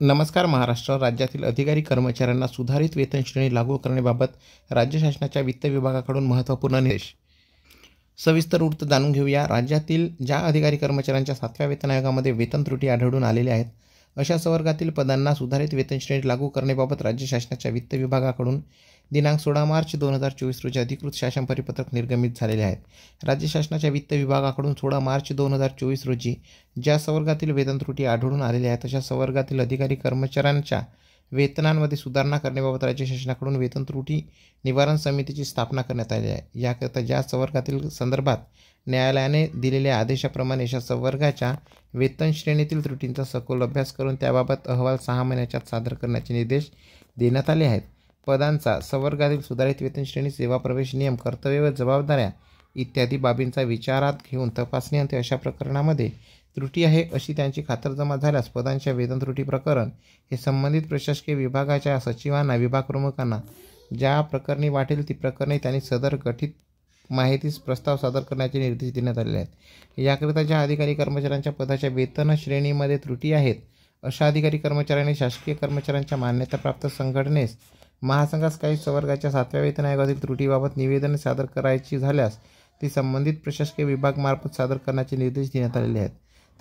नमस्कार महाराष्ट्र. राज्यातील अधिकारी कर्मचाऱ्यांना सुधारित वेतन श्रेणी लागू करण्याबाबत राज्य शासनाच्या वित्त विभागाकडून महत्त्वपूर्ण निर्देश. सविस्तर वृत्त जाणून घेऊया. राज्यातील ज्या अधिकारी कर्मचाऱ्यांच्या 7व्या वेतन आयोगामध्ये वेतन त्रुटी आढळून आलेल्या आहेत अशा संवर्गातील पदांना सुधारित वेतन श्रेणी लागू करण्याबाबत राज्य शासनाच्या वित्त विभागाकडून दिनांक 16 मार्च 2024 रोजी अधिकृत शासन परिपत्रक निर्गमित झालेले आहेत. राज्य शासनाच्या वित्त विभागाकडून 16 मार्च 2024 रोजी ज्या संवर्गातील वेतन त्रुटी आढळून आलेल्या आहेत अशा संवर्गातील अधिकारी कर्मचाऱ्यांच्या वेतनांमध्ये सुधारणा करण्याबाबत राज्य शासनाकडून वेतन त्रुटी निवारण समितीची स्थापना करण्यात आली आहे. याकरिता ज्या संवर्गातील संदर्भात न्यायालयाने दिलेल्या आदेशाप्रमाणे अशा संवर्गाच्या वेतन श्रेणीतील त्रुटींचा सखोल अभ्यास करून त्याबाबत अहवाल 6 महिन्याच्या आत सादर करण्याचे निर्देश देण्यात आले आहेत. पदांचा संवर्गातील सुधारित वेतन श्रेणी, सेवा प्रवेश नियम, कर्तव्य व जबाबदाऱ्या इत्यादी बाबींचा विचारात घेऊन तपासणी अंती अशा प्रकरणामध्ये त्रुटी आहे अशी त्यांची खातरजमा झाल्यास पदांच्या वेतन त्रुटी प्रकरण हे संबंधित प्रशासकीय विभागाच्या सचिवांना, विभाग प्रमुखांना ज्या प्रकरणी वाटेल ती प्रकरणे त्यांनी सदर गठीत माहितीस प्रस्ताव सादर करण्याचे निर्देश देण्यात आलेले आहेत. याकरिता ज्या अधिकारी कर्मचाऱ्यांच्या पदाच्या वेतन श्रेणीमध्ये त्रुटी आहेत अशा अधिकारी कर्मचाऱ्यांनी शासकीय कर्मचाऱ्यांच्या मान्यताप्राप्त संघटनेस महासंघास काही संवर्गाच्या 7व्या वेतन आयोगातील त्रुटीबाबत निवेदन सादर करायची झाल्यास ती संबंधित प्रशासकीय विभागामार्फत सादर करण्याचे निर्देश देण्यात आलेले आहेत.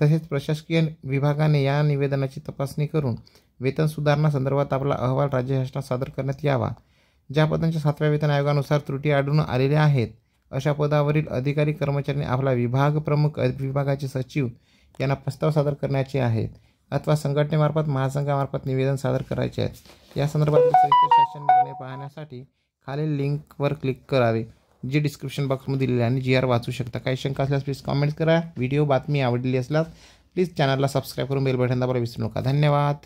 तसेच प्रशासकीय विभागाने या निवेदनाची तपासणी करून वेतन सुधारणा संदर्भात आपला अहवाल राज्य शासनात सादर करण्यात यावा. ज्या पदांच्या 7व्या वेतन आयोगानुसार त्रुटी आढळून आलेल्या आहेत अशा पदावरील अधिकारी कर्मचाऱ्यांनी आपला विभाग प्रमुख, विभागाचे सचिव यांना प्रस्ताव सादर करण्याचे आहेत अथवा संघटनेमार्फत महासंघामार्फत निवेदन सादर करायचे आहेत. या संदर्भातील सविस्तर शासन निर्णय पाहण्यासाठी खालील लिंकवर क्लिक करावे जी डिस्क्रिप्शन बॉक्समध्ये दिलेली आहे आणि GR वाचू शकता. काही शंका असल्यास प्लीज कॉमेंट करा. व्हिडिओ बातमी आवडली असल्यास प्लीज चॅनलला सबस्क्राईब करून बेल बटन दाबायला विसरू नका. धन्यवाद.